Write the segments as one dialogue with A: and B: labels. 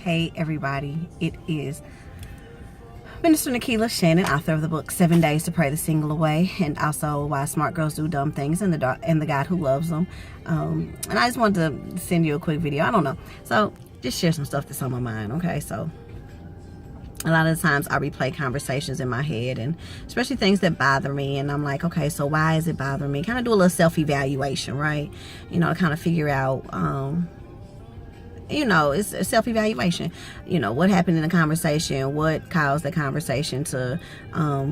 A: Hey everybody, it is Minister Nikila Shannon, author of the book 7 Days to Pray the Single Away, and also Why Smart Girls Do Dumb Things and the God Who Loves Them. And I just wanted to send you a quick video. I don't know, so just share some stuff that's on my mind. Okay, so a lot of the times I replay conversations in my head, and especially things that bother me, and I'm like, okay, so why is it bothering me? Kind of do a little self-evaluation, right? You know, to kind of figure out you know, it's a self-evaluation. You know, what happened in the conversation, what caused the conversation to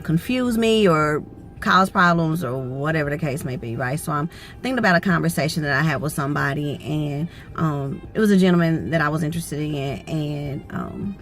A: confuse me or cause problems or whatever the case may be, right? So I'm thinking about a conversation that I had with somebody, and it was a gentleman that I was interested in, and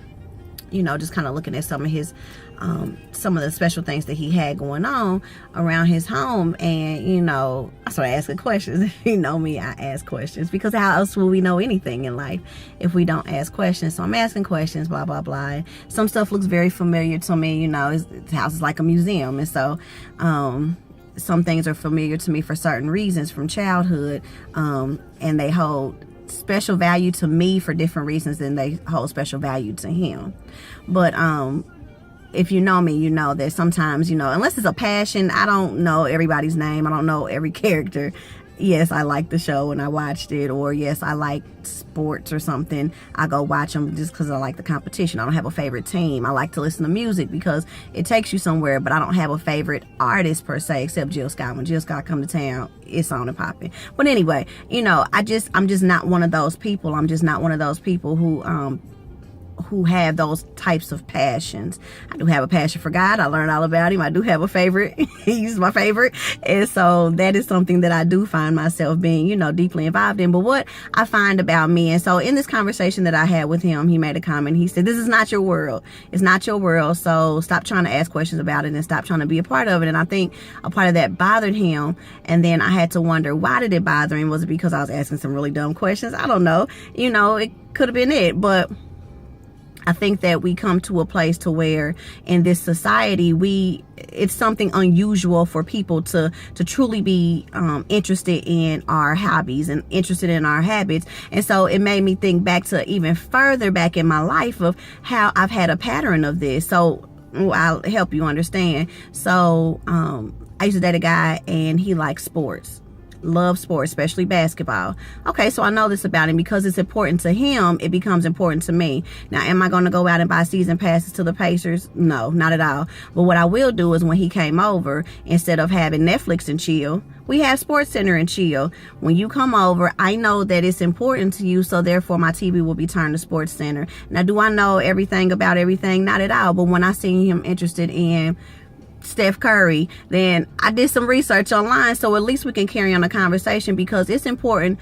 A: you know, just kind of looking at some of the special things that he had going on around his home. And, you know, I started asking questions. If you know me, I ask questions, because how else will we know anything in life if we don't ask questions? So I'm asking questions, blah, blah, blah. Some stuff looks very familiar to me. You know, his house is like a museum. And so, some things are familiar to me for certain reasons from childhood. And they hold special value to me for different reasons than they hold special value to him. But if you know me, you know that sometimes, you know, unless it's a passion, I don't know everybody's name, I don't know every character. Yes, I like the show and I watched it, or yes, I like sports or something, I go watch them just because I like the competition. I don't have a favorite team. I like to listen to music because it takes you somewhere, but I don't have a favorite artist per se, except Jill Scott. When Jill Scott come to town, it's on and popping. But anyway, you know, I'm just not one of those people. I'm just not one of those people who have those types of passions. I do have a passion for God. I learned all about him. I do have a favorite. He's my favorite. And so that is something that I do find myself being, you know, deeply involved in. But what I find about me, and so in this conversation that I had with him, he made a comment. He said, this is not your world. It's not your world. So stop trying to ask questions about it and stop trying to be a part of it. And I think a part of that bothered him. And then I had to wonder, why did it bother him? Was it because I was asking some really dumb questions? I don't know. You know, it could have been it. But I think that we come to a place to where in this society, it's something unusual for people to truly be interested in our hobbies and interested in our habits. And so it made me think back to even further back in my life of how I've had a pattern of this. So I'll help you understand. So I used to date a guy, and he likes sports. Love sports, especially basketball. Okay, so I know this about him because it's important to him. It becomes important to me. Now, am I going to go out and buy season passes to the Pacers? No, not at all. But what I will do is, when he came over, instead of having Netflix and chill, we have Sports Center and chill. When you come over, I know that it's important to you, so therefore my TV will be turned to Sports Center. Now, do I know everything about everything? Not at all. But when I see him interested in Steph Curry, then I did some research online, so at least we can carry on a conversation, because it's important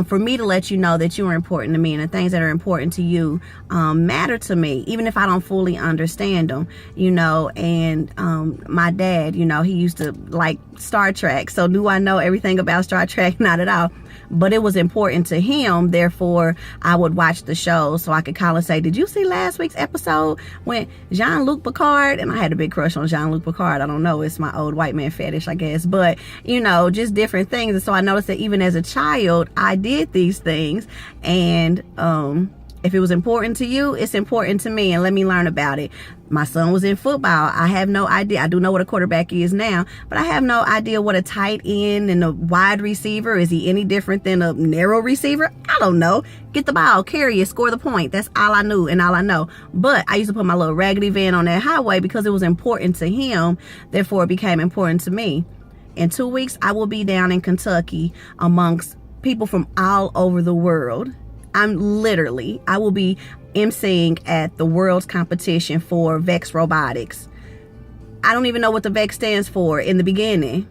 A: for me to let you know that you are important to me, and the things that are important to you matter to me, even if I don't fully understand them, you know. And my dad, you know, he used to like Star Trek. So do I know everything about Star Trek? Not at all. But it was important to him, therefore I would watch the show so I could call and say, did you see last week's episode when Jean-Luc Picard? And I had a big crush on Jean-Luc Picard. I don't know, it's my old white man fetish, I guess. But, you know, just different things. And so I noticed that even as a child, I did these things. And if it was important to you, it's important to me, and let me learn about it. My son was in football. I have no idea. I do know what a quarterback is now, but I have no idea what a tight end and a wide receiver. Is he any different than a narrow receiver? I don't know. Get the ball, carry it, score the point. That's all I knew and all I know. But I used to put my little raggedy van on that highway because it was important to him. Therefore, it became important to me. In 2 weeks, I will be down in Kentucky amongst people from all over the world. I will be emceeing at the world's competition for Vex Robotics. I don't even know what the Vex stands for in the beginning.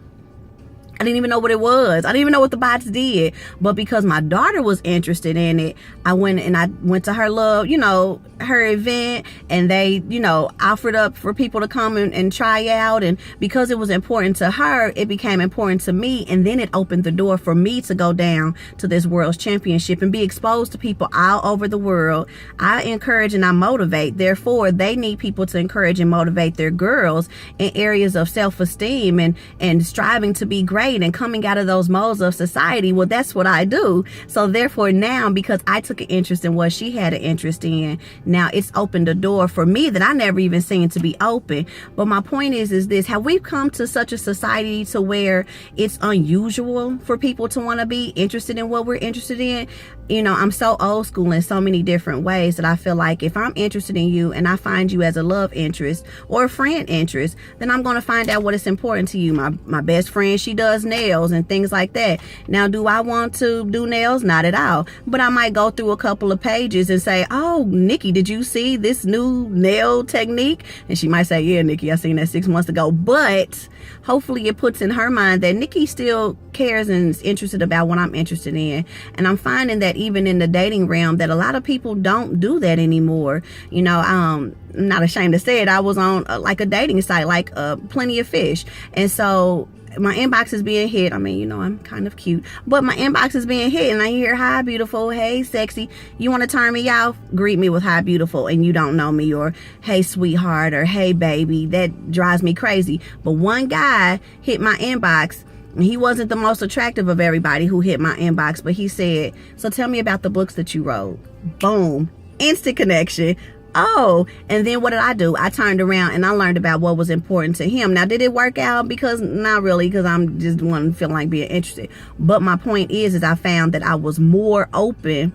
A: I didn't even know what it was. I didn't even know what the bots did. But because my daughter was interested in it, I went to her little, you know, her event, and they, you know, offered up for people to come and try out. And because it was important to her, it became important to me. And then it opened the door for me to go down to this world's championship and be exposed to people all over the world. I encourage and I motivate. Therefore, they need people to encourage and motivate their girls in areas of self-esteem and striving to be great. great and coming out of those molds of society, well, that's what I do. So therefore now, because I took an interest in what she had an interest in, now it's opened a door for me that I never even seen to be open. But my point is this: have we come to such a society to where it's unusual for people to want to be interested in what we're interested in? You know, I'm so old school in so many different ways that I feel like if I'm interested in you and I find you as a love interest or a friend interest, then I'm going to find out what is important to you. My best friend, she does nails and things like that. Now, do I want to do nails? Not at all. But I might go through a couple of pages and say, oh, Nikki, did you see this new nail technique? And she might say, yeah, Nikki, I seen that 6 months ago. But hopefully it puts in her mind that Nikki still cares and is interested about what I'm interested in. And I'm finding that even in the dating realm, that a lot of people don't do that anymore. You know, I'm not ashamed to say it. I was on like a dating site, like Plenty of Fish. And so my inbox is being hit. I mean, you know, I'm kind of cute, but my inbox is being hit and I hear, hi, beautiful. Hey, sexy. You want to turn me off? Greet me with hi, beautiful. And you don't know me, or hey, sweetheart, or hey, baby. That drives me crazy. But one guy hit my inbox. He wasn't the most attractive of everybody who hit my inbox, but he said, so tell me about the books that you wrote. Boom. Instant connection. Oh, and then what did I do? I turned around and I learned about what was important to him. Now, did it work out? Because not really, because I'm just one feeling like being interested. But my point is I found that I was more open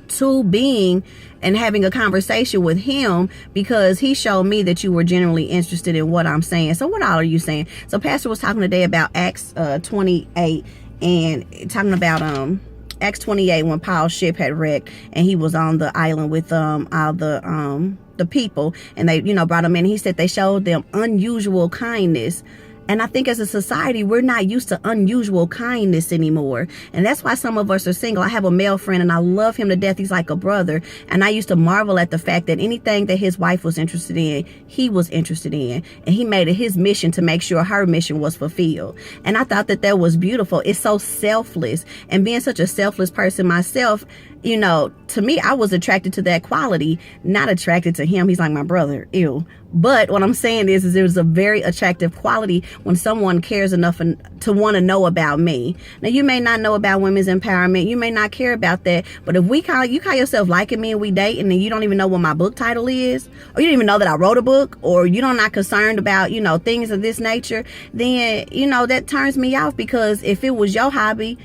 A: to being and having a conversation with him, because he showed me that you were genuinely interested in what I'm saying. So what all are you saying? So Pastor was talking today about Acts 28 and talking about Acts 28, when Paul's ship had wrecked and he was on the island with all the people, and they, you know, brought him in. He said they showed them unusual kindness. And I think as a society, we're not used to unusual kindness anymore. And that's why some of us are single. I have a male friend and I love him to death. He's like a brother. And I used to marvel at the fact that anything that his wife was interested in, he was interested in. And he made it his mission to make sure her mission was fulfilled. And I thought that that was beautiful. It's so selfless. And being such a selfless person myself, you know, to me, I was attracted to that quality, not attracted to him. He's like my brother. Ew. But what I'm saying is it was a very attractive quality when someone cares enough to want to know about me. Now, you may not know about women's empowerment. You may not care about that. But if you call yourself liking me and we dating and you don't even know what my book title is, or you don't even know that I wrote a book, or you're not concerned about, you know, things of this nature, then, you know, that turns me off, because if it was your hobby,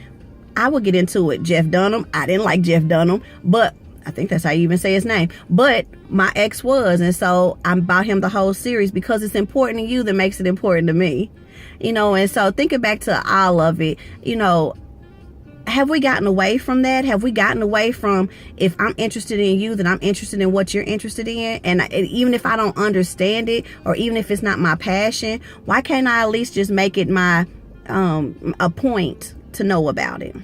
A: I would get into it. Jeff Dunham. I didn't like Jeff Dunham, but I think that's how you even say his name. But my ex was, and so I bought him the whole series because it's important to you that makes it important to me. You know, and so thinking back to all of it, you know, have we gotten away from that? Have we gotten away from, if I'm interested in you, then I'm interested in what you're interested in? And even if I don't understand it, or even if it's not my passion, why can't I at least just make it my a point to know about it?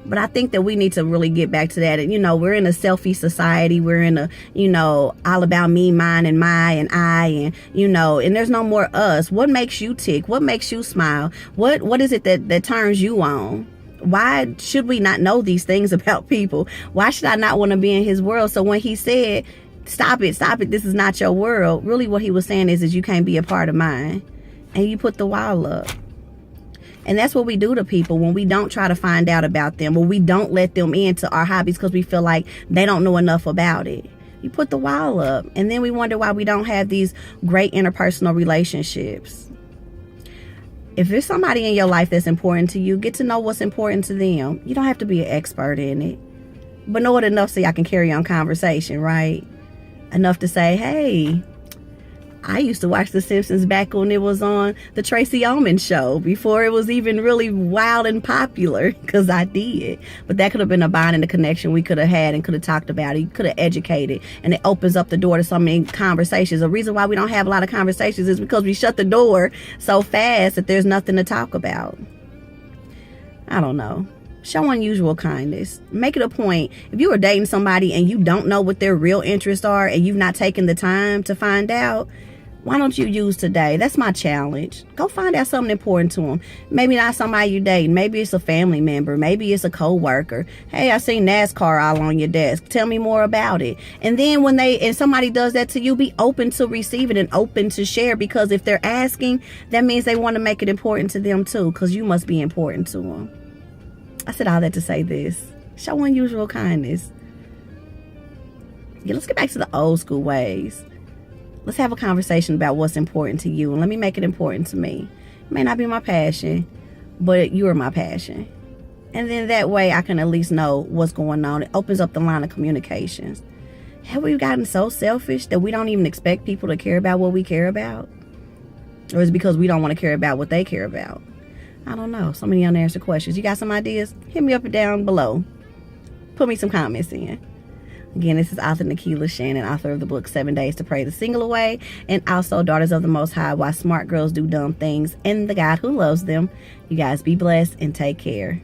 A: But I think that we need to really get back to that. And, you know, we're in a selfie society. We're in a, you know, all about me, mine, and my, and I, and, you know, and there's no more us. What makes you tick? What makes you smile? What is it that turns you on? Why should we not know these things about people? Why should I not want to be in his world? So when he said, stop it, this is not your world, really what he was saying is you can't be a part of mine. And you put the wall up. And that's what we do to people when we don't try to find out about them, when we don't let them into our hobbies because we feel like they don't know enough about it. You put the wall up, and then we wonder why we don't have these great interpersonal relationships. If there's somebody in your life that's important to you, get to know what's important to them. You don't have to be an expert in it, but know it enough so y'all can carry on conversation, right? Enough to say, hey, I used to watch The Simpsons back when it was on the Tracy Ullman show, before it was even really wild and popular, because I did. But that could have been a bond and a connection we could have had and could have talked about it. You could have educated, and it opens up the door to so many conversations. The reason why we don't have a lot of conversations is because we shut the door so fast that there's nothing to talk about. I don't know. Show unusual kindness. Make it a point. If you are dating somebody and you don't know what their real interests are and you've not taken the time to find out, Why don't you use today? That's my challenge. Go find out something important to them. Maybe not somebody you date. Maybe it's a family member. Maybe it's a co-worker. Hey, I seen NASCAR all on your desk. Tell me more about it. And then when somebody does that to you, be open to receive it and open to share, because if they're asking, that means they want to make it important to them too, because you must be important to them. I said all that to say this. Show unusual kindness. Yeah, let's get back to the old school ways. Let's have a conversation about what's important to you, and let me make it important to me. It may not be my passion, but you are my passion. And then that way I can at least know what's going on. It opens up the line of communications. Have we gotten so selfish that we don't even expect people to care about what we care about? Or is it because we don't want to care about what they care about? I don't know. So many unanswered questions. You got some ideas? Hit me up and down below. Put me some comments in. Again, this is author Nikila Shannon, author of the book 7 Days to Pray the Single Away, and also Daughters of the Most High, Why Smart Girls Do Dumb Things, and the God Who Loves Them. You guys be blessed and take care.